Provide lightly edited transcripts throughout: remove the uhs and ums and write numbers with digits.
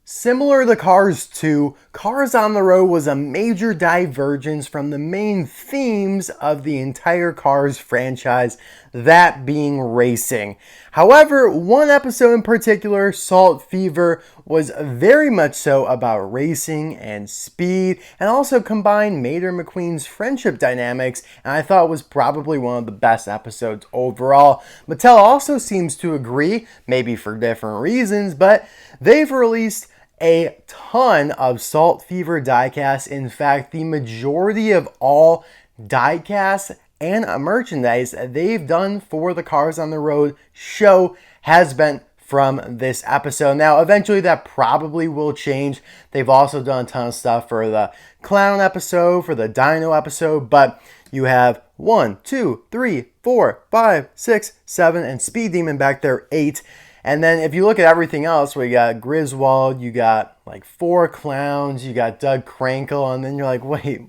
Similar to Cars 2, Cars on the Road was a major divergence from the main themes of the entire Cars franchise, that being racing. However, one episode in particular, Salt Fever, was very much so about racing and speed, and also combined Mater McQueen's friendship dynamics, and I thought was probably one of the best episodes overall. Mattel also seems to agree, maybe for different reasons, but they've released a ton of Salt Fever diecasts. In fact, the majority of all diecasts and merchandise they've done for the Cars on the Road show has been from this episode. Now, eventually that probably will change. They've also done a ton of stuff for the Clown episode, for the Dino episode, but you have 1, 2, 3, 4, 5, 6, 7, and Speed Demon back there, 8. And then if you look at everything else, we got Griswold, you got like 4 clowns, you got Doug Crankle, and then you're like, wait,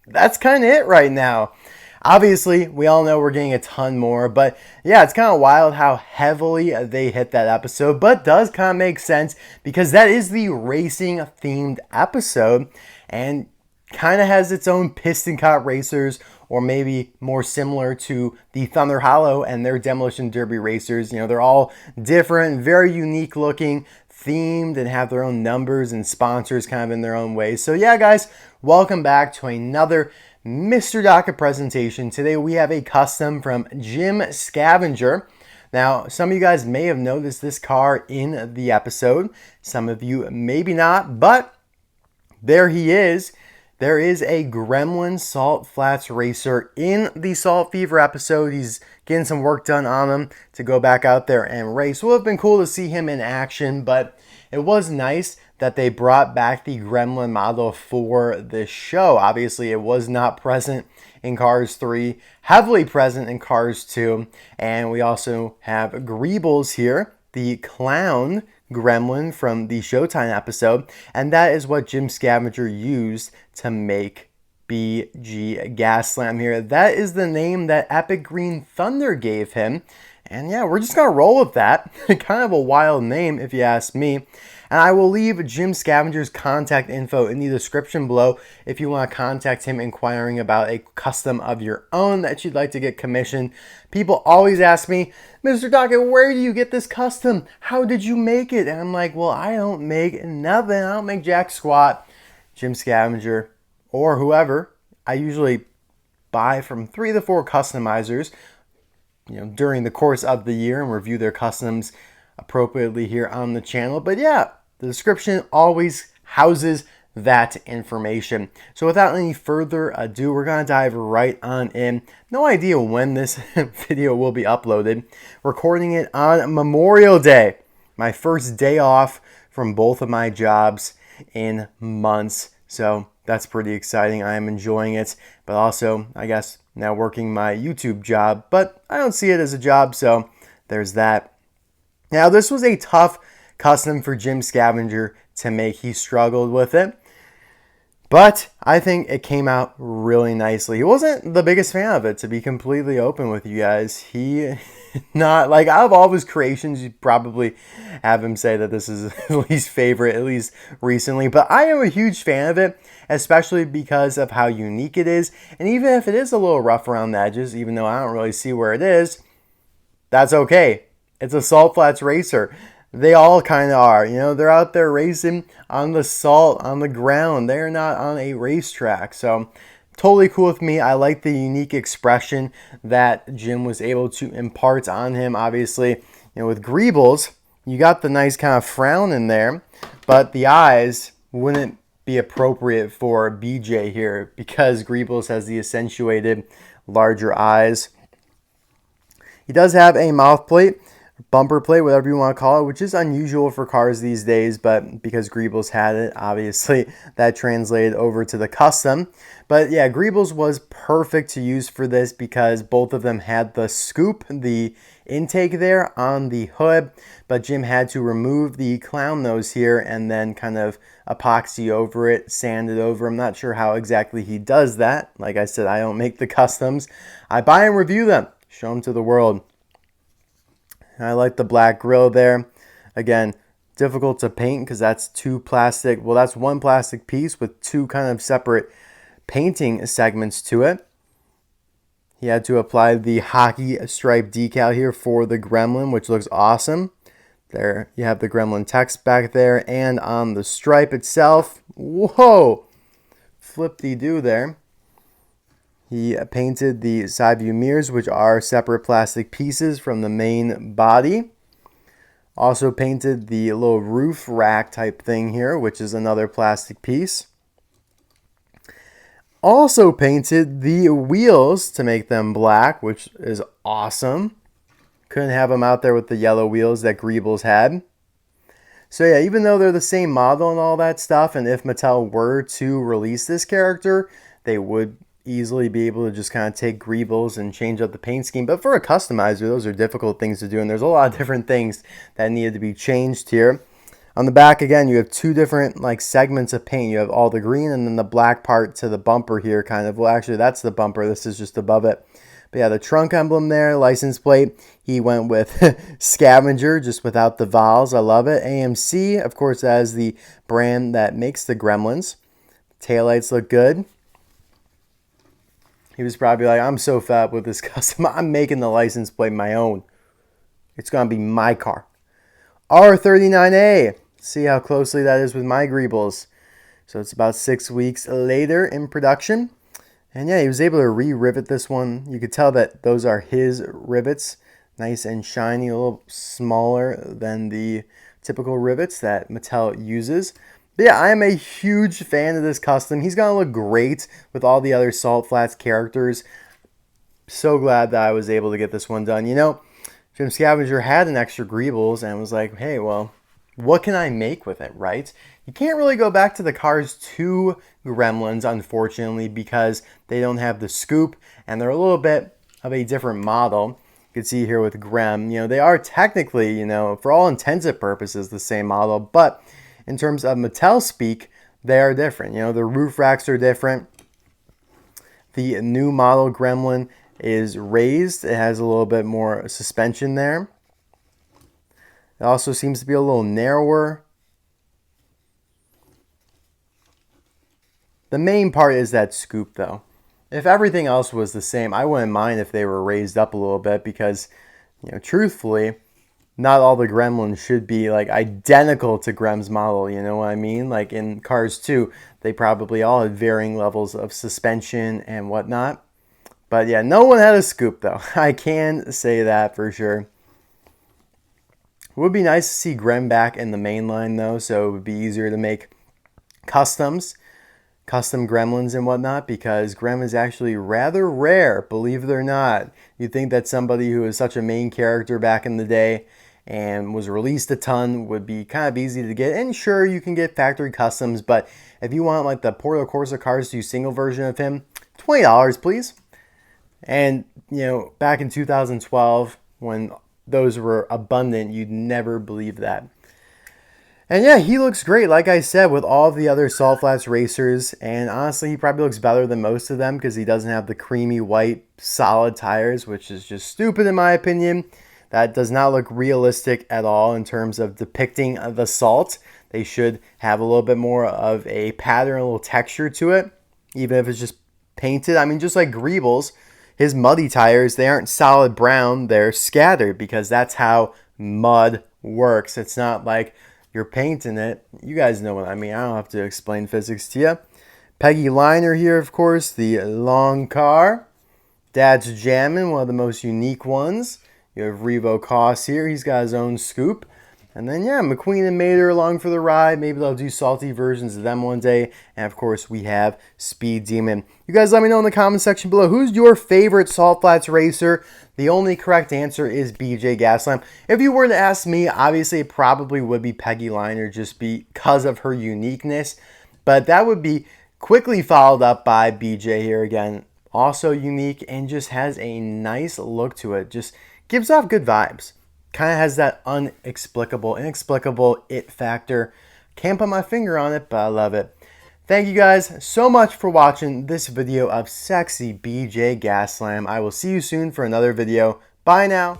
that's kind of it right now. Obviously, we all know we're getting a ton more, but yeah, it's kind of wild how heavily they hit that episode, but does kind of make sense because that is the racing themed episode and kind of has its own piston cut racers, or maybe more similar to the Thunder Hollow and their Demolition Derby racers. You know, they're all different, very unique looking, themed, and have their own numbers and sponsors kind of in their own ways. So yeah, guys, welcome back to another Mr. Docket presentation. Today we have a custom from Jim Scavenger. Now, some of you guys may have noticed this car in the episode. Some of you maybe not, but there he is. There is a Gremlin Salt Flats racer in the Salt Fever episode. He's getting some work done on him to go back out there and race. It would have been cool to see him in action, but it was nice that they brought back the Gremlin model for this show. Obviously, it was not present in Cars 3, heavily present in Cars 2, and we also have Greebles here, the clown Gremlin from the Showtime episode, and that is what Jim Scavenger used to make BG Gasslam here. That is the name that Epic Green Thunder gave him, and yeah, we're just gonna roll with that. Kind of a wild name if you ask me. And I will leave Jim Scavenger's contact info in the description below if you want to contact him inquiring about a custom of your own that you'd like to get commissioned. People always ask me, Mr. Docket, where do you get this custom? How did you make it? And I'm like, well, I don't make nothing. I don't make jack squat. Jim Scavenger or whoever, I usually buy from 3 to 4 customizers, during the course of the year and review their customs appropriately here on the channel. But yeah, the description always houses that information. So without any further ado, we're going to dive right on in. No idea when this video will be uploaded. Recording it on Memorial Day, my first day off from both of my jobs in months. So that's pretty exciting. I am enjoying it, but also, I guess, now working my YouTube job, but I don't see it as a job, so there's that. Now, this was a tough custom for Jim Scavenger to make. He struggled with it, but I think it came out really nicely. He wasn't the biggest fan of it, to be completely open with you guys. He not like, out of all of his creations, you probably have him say that this is his least favorite, at least recently, but I am a huge fan of it, especially because of how unique it is. And even if it is a little rough around the edges, even though I don't really see where it is, that's okay. It's a Salt Flats racer. They all kind of are. They're out there racing on the salt, on the ground. They're not on a racetrack. So totally cool with me. I like the unique expression that Jim was able to impart on him. Obviously, with Greebles, you got the nice kind of frown in there, but the eyes wouldn't be appropriate for BJ here because Greebles has the accentuated larger eyes. He does have a mouth plate, bumper plate, whatever you want to call it, which is unusual for cars these days, but because Greebles had it, obviously that translated over to the custom. But yeah, Greebles was perfect to use for this because both of them had the scoop, the intake there on the hood, but Jim had to remove the clown nose here and then kind of epoxy over it, sand it over. I'm not sure how exactly he does that. Like I said, I don't make the customs. I buy and review them, show them to the world. I like the black grill there. Again, difficult to paint because that's that's one plastic piece with two kind of separate painting segments to it. He had to apply the hockey stripe decal here for the Gremlin, which looks awesome. There you have the Gremlin text back there, and on the stripe itself, whoa, flip-de-doo there. He painted the side view mirrors, which are separate plastic pieces from the main body. Also painted the little roof rack type thing here, which is another plastic piece. Also painted the wheels to make them black, which is awesome. Couldn't have them out there with the yellow wheels that Greebles had. So yeah, even though they're the same model and all that stuff, and if Mattel were to release this character, they would easily be able to just kind of take Greebles and change up the paint scheme. But for a customizer, those are difficult things to do, and there's a lot of different things that needed to be changed here. On the back, again, you have two different segments of paint. You have all the green and then the black part to the bumper here, kind of. Well, actually, that's the bumper. This is just above it. But yeah, the trunk emblem there, license plate. He went with Scavenger, just without the vowels. I love it. AMC, of course, that is the brand that makes the Gremlins. Taillights look good. He was probably like, I'm so fed up with this custom. I'm making the license plate my own. It's going to be my car. R39A. See how closely that is with my Greebles. So it's about 6 weeks later in production. And yeah, he was able to re-rivet this one. You could tell that those are his rivets. Nice and shiny, a little smaller than the typical rivets that Mattel uses. But yeah, I am a huge fan of this custom. He's going to look great with all the other Salt Flats characters. So glad that I was able to get this one done. You know, Jim Scavenger had an extra Greebles and was like, hey, well, what can I make with it, right? You can't really go back to the Cars 2 Gremlins, unfortunately, because they don't have the scoop, and they're a little bit of a different model. You can see here with Grem, you know, they are technically, you know, for all intents and purposes, the same model, but in terms of Mattel speak, they are different. You know, the roof racks are different. The new model Gremlin is raised. It has a little bit more suspension there. It also seems to be a little narrower. The main part is that scoop, though. If everything else was the same, I wouldn't mind if they were raised up a little bit because, you know, truthfully, not all the Gremlins should be identical to Grem's model, you know what I mean? Like in Cars 2, they probably all had varying levels of suspension and whatnot. But yeah, no one had a scoop, though. I can say that for sure. It would be nice to see Grem back in the main line, though, so it would be easier to make custom Gremlins and whatnot, because Grem is actually rather rare, believe it or not. You'd think that somebody who was such a main character back in the day and was released a ton would be kind of easy to get. And sure, you can get factory customs, but if you want the Porto Corsa Cars 2 single version of him, $20, please. And, you know, back in 2012, when those were abundant, you'd never believe that. And yeah, he looks great, like I said, with all of the other Salt Flats racers. And honestly, he probably looks better than most of them because he doesn't have the creamy white solid tires, which is just stupid in my opinion. That does not look realistic at all in terms of depicting the salt. They should have a little bit more of a pattern, a little texture to it, even if it's just painted. I mean, just like Greebles, his muddy tires, they aren't solid brown, they're scattered because that's how mud works. It's not like you're painting it. You guys know what I mean. I don't have to explain physics to you. Peggy Liner here, of course, the long car. Dad's Jammin', one of the most unique ones. You have Revo Koss here. He's got his own scoop. And then, yeah, McQueen and Mater along for the ride. Maybe they'll do salty versions of them one day. And, of course, we have Speed Demon. You guys let me know in the comment section below. Who's your favorite Salt Flats racer? The only correct answer is BJ Gasslam. If you were to ask me, obviously it probably would be Peggy Liner just because of her uniqueness. But that would be quickly followed up by BJ here again. Also unique and just has a nice look to it. Just gives off good vibes. Kind of has that inexplicable it factor. Can't put my finger on it, but I love it. Thank you guys so much for watching this video of sexy BJ Gasslam. I will see you soon for another video. Bye now.